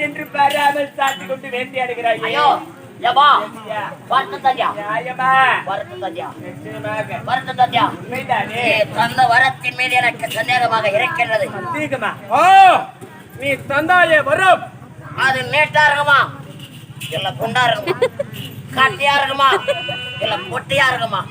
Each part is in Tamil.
என்று பாராமல் சாத்தி கொண்டு வேண்டியாடுகிறாய். வரத்தின் மீது எனக்கு சந்தேகமாக இருக்கிறது. நீ தந்தாயே வரும், அது நேட்டா இருக்குமா இல்ல குண்டா இருக்குமா, காட்டியா இருக்குமா இல்ல பொட்டியா இருக்குமா?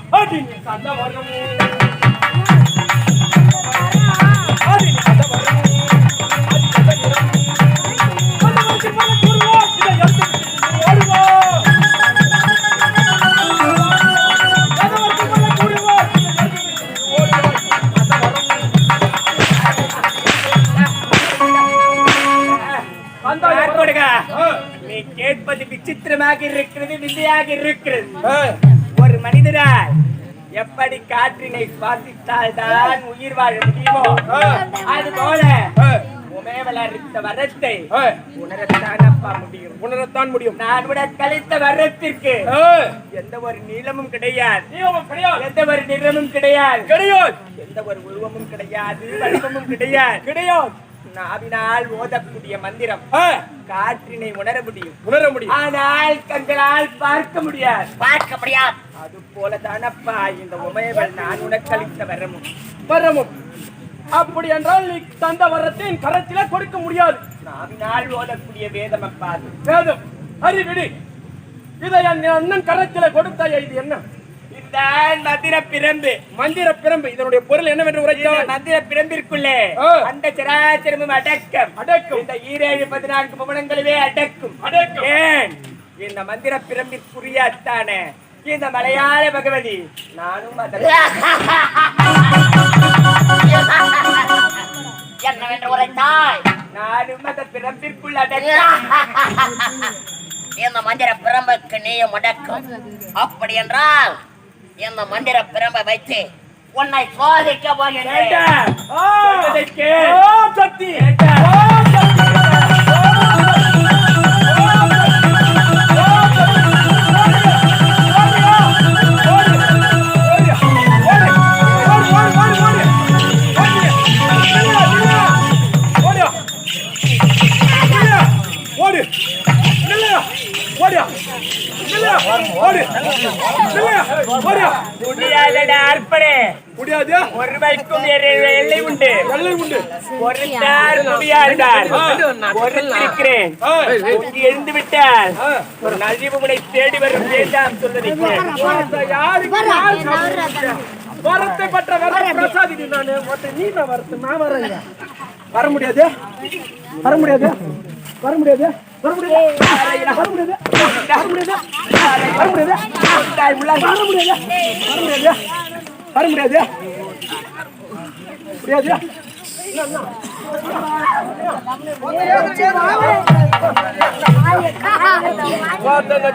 நீ கேட்பது விசித்திரமாக இருக்கிறது, விந்தையாக இருக்கிறது. ஒரு மனிதரால் எப்படி காற்றினை சுவாசித்தால் தான் உயிர் வாழ முடியுமோ அதுபோல உமேவலரித்த வரத்தை உணரத்தான் முடியும். நான் விட கழித்த வரத்திற்கு எந்த ஒரு நீளமும் கிடையாது, எந்த ஒரு நிறமும் கிடையாது, எந்த ஒரு உருவமும் கிடையாது, வடிவமும் கிடையாது. நாவினால் ஓதக்கூடிய மந்திரம் காற்றினை உணர முடியும், ஆனால் கண்களால் பார்க்க முடியாது. அது போல தானப்பா இந்த உமையவள் நான் உனக்களித்த வரமும். அப்படி என்றால் நீ தந்த வரத்தை என் கரத்தில கொடுக்க முடியாது. நாவினால் ஓதக்கூடிய வேதம் அப்பா, வேதம் அறிவிடு. இதை என் அண்ணன் கரத்தில கொடுத்த இது என்ன? மந்திர பிரம்பு. இதனுடைய பொருள் என்னவென்று உரைத்தால், மந்திர பிரம்பிற்குள்ளே அந்த சராச்சரமும் அடக்கம். இந்த 7-14 புவனங்களுமே அடக்கும். ஏன் இந்த மந்திர பிரம்பிற்குரியத்தான இந்த மலையாள பகவதி நானும் என்னவென்று உரைத்தாய்? நானும் அந்த பிரம்பிற்குள் அடக்கம். இந்த மந்திர பிரம்புக்கு நீயும் அடக்கும். அப்படி என்றால் இந்த மந்திர பிரம்பை வைத்து உன்னை சோதிக்க போகிறேன். ஒருவைக்கும் எல்லை உண்டு, எழுந்து விட்டால் ஒரு நஜீபு முனை தேடி வரும் வேண்டாம் சொல்லிருக்கிறேன். வரத்தை பற்ற வர பிரசாதி நான் நீ தான் வரத்து, நான் வரேங்க. வர முடியாது, வர முடியாது, வர முடியாது, வர முடியாது, வர முடியாது, வர முடியாது, வர முடியாது, வர முடியாது, வர முடியாது, முடியாது.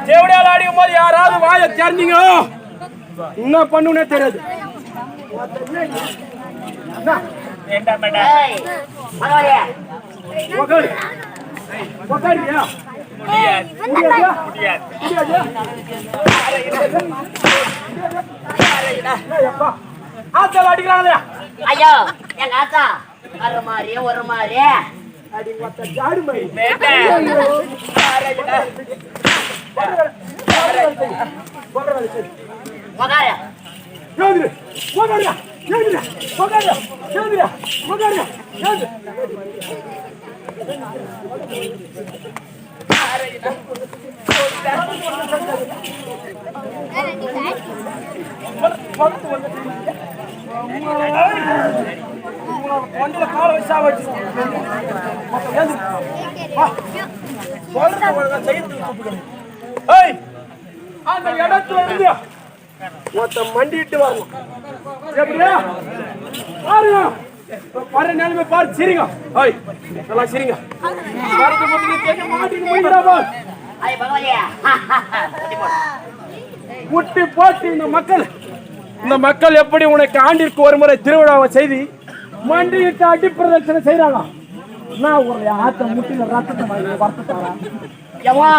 தேவடியால் அடிக்கும் போது யாராவது வாயை திறந்தீங்க என்ன பண்ணுனே தெரியாது. ஆத்தால அடிக்கிறாங்களே. ஐயோ எங்க ஆத்தா ஒரு மாதிரி அடி மொத்த ஜாடு மாதிரி வண்டியில கால வச்சா வச்சு அந்த இடத்துல இருந்து மொத்தம் மண்டிட்டு வரணும். எப்படியா பாருங்க, பாரு நிலைமை பாரு, சிரிங்க எல்லாம் சிரிங்க. முட்டி போட்டு இந்த மக்கள் எப்படி உனக்கு ஆண்டிற்கு ஒரு முறை திருவிழாவை செய்து மண்டியிட்டு அடி பிரதட்சணை செய்யறாங்க. நான் ஒரு ஆத்த முட்டில ரத்தத்தை வறுத்துட்டாரா ஏமா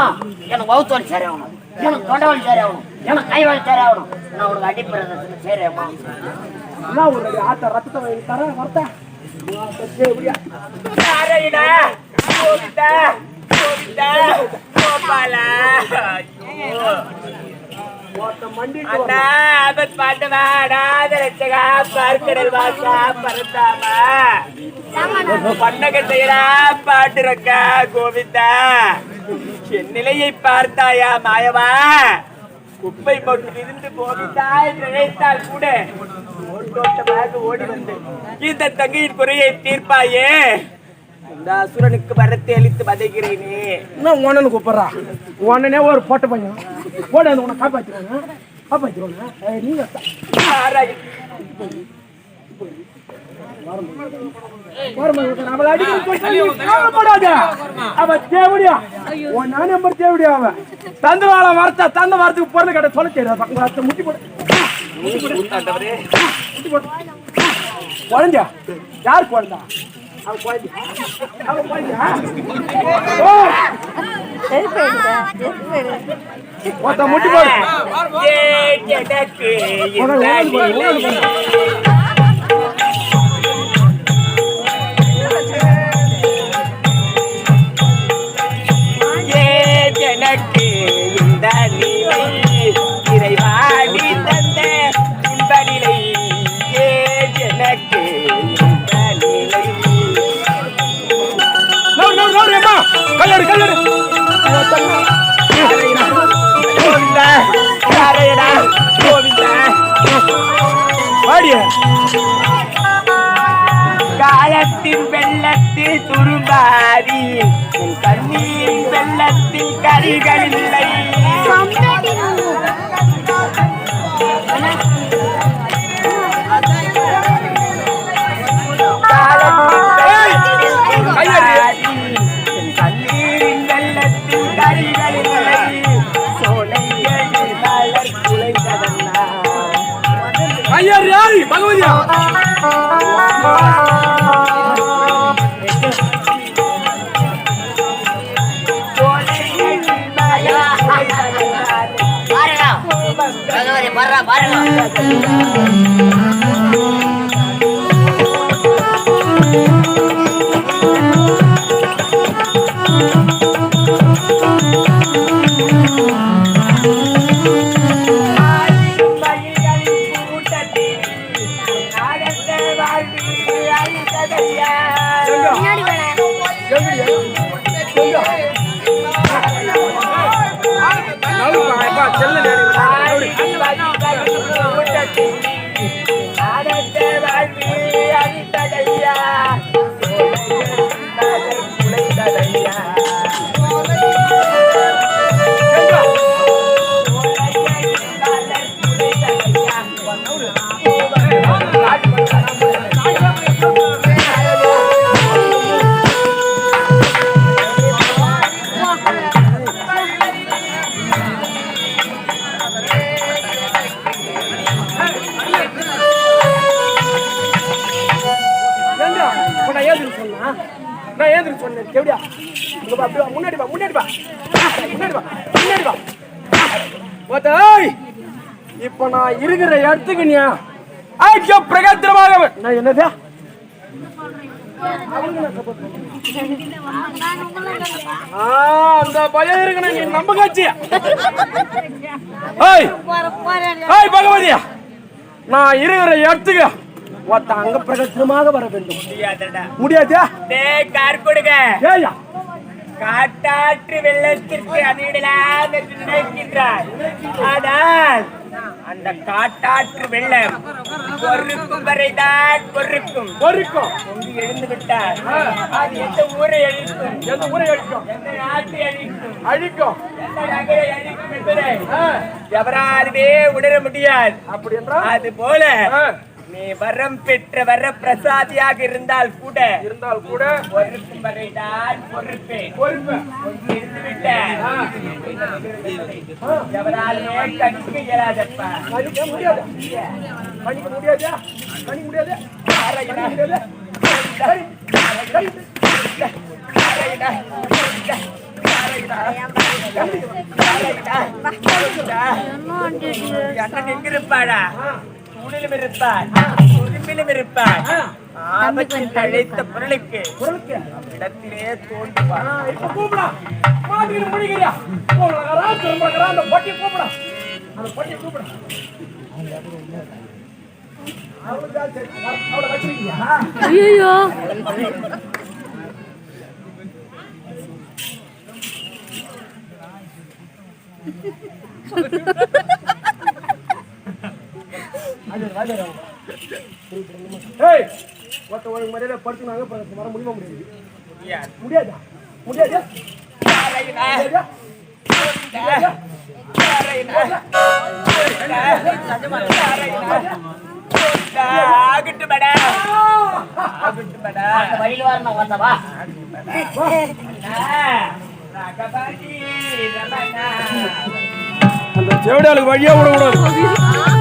எனக்கு வவுத்து வலி சரி ஆகணும், எனக்கு தொண்டை வலி சரி ஆகணும், எனக்கு கை வலி சரி ஆகணும். நான் உனக்கு அடிப்பிரதத்துக்கு சரியாமா? நான் ஒரு ஆத்த ரத்தத்தை தர வறுத்தா நாராயணா, கோவிந்தா, கோவிந்தா, கோபாலா. அண்ணா, ஆபத் பாண்டவா, அநாத ரட்சகா, பார்க்கடல் வாசா, பரந்தாமா, பண்ணகத்தையரா, பாட்டுரக்கா, கோவிந்தா, என் நிலையை பார்த்தாயா மாயவா? குப்பை போட்டு இருந்து கோவிந்தா என்று நினைத்தால் கூட ஓட்டோட்டமாக ஓடி வந்து இந்த தங்கையின் குறையை தீர்ப்பாயே. இந்த அசுரனுக்கு வரத்தை அளித்து வதைகிறேனே. நான் உடனே கூப்பிடுறா, உடனே ஒரு போட்ட பையன் போட உன்னை காப்பாற்றிடுவாங்க, காப்பாற்றிடுவாங்க. நீங்க அவளை அடிக்கப்படாத, அவ தேவடியா நான் நம்பர் தேவடியா. அவன் தந்த வாழ வரத்த தந்த வாரத்துக்கு பொருள் கடை சொல்ல தெரியாது. முட்டி போட்டு குழந்தையா? யார் குழந்தா? அவ குழந்தையா? அவ குழந்தையா? முட்டி போடு. எனக்கு இந்த நிலை இறைவாடி தந்த இந்த நிலை, எனக்கு இந்த நிலை. கல்லடு கல்லடு கோவிந்தா, நாராயணா, கோவிந்தா, வாடிய காலத்தின் வெள்ளத்தில் துரும்பாதி, உன் கண்ணீரின் வெள்ளத்தில் கரிகள் இல்லை. கண்ணீரின் வெள்ளத்தில் கரிகள் இல்லை. சோலைகளில் மலர் குலைந்ததன்னா ஐயர் யாரு? பகவதியா? பாருங்க பாருங்க. முன்னாடி வா முன்னாடி வா முன்னாடி வா முன்னாடி வா. இப்ப நான் இருக்கிற இடத்துக்கு நீ பிரகாத்திரமாக நான் என்னதா அந்த பயம் இருக்கு. நீ நம்ப காட்சியா பகவதியா? நான் இருக்கிற இடத்துக்கு அங்க பிரகத்திரமாக வர வேண்டும். முடியாதா? கார் கொடுங்க. ஏயா காட்டாற்று வெள்ளத்திற்கு அணியிடலாம் என்று நினைக்கின்றார். ஆனால் அந்த காட்டாற்று வெள்ளம் பொறுக்கும் வரைதான் பொறுக்கும். எழுந்து விட்டார். அது எந்த ஊரை அழிக்கும்? எந்த ஊரை அழிக்கும்? எந்த நாட்டை அழிக்கும்? அழிக்கும். எந்த நகரை அழிக்கும் என்பதை எவராலுமே உணர முடியாது. அப்படி என்றால் அது போல நீ வரம் பெற்ற வர பிரசாதியாக இருந்தால் கூட பொறுக்கும் வரைதான் பொறுப்பேன். எவராலுமே கணிக்க இயலாதப்பா. முடியாது. அண்ணன் எங்க இருப்பாடா? தூணிலும் இருப்பார், துரும்பிலும் இருப்பார். ஆபத்தில் அழைத்த பொருளுக்கு இடத்திலே தோன்றுவார். இப்ப கூப்பிடா மாதிரி முடிக்கிறியா போங்கடா திரும்பறா அந்த பொட்டி கூப்பிடா அந்த பொட்டி கூப்பிடா அவளா சரி அவள வச்சிருக்கியா ஐயோ ஏய் ஒத்த ஒரு மரியாதை படுத்துனாங்க வர முடியுமா முடியாது முடியாதா முடியாது வழியில் வரணும் வந்தவா அந்த செவிடாளுக்கு வழியா விடக்கூடாது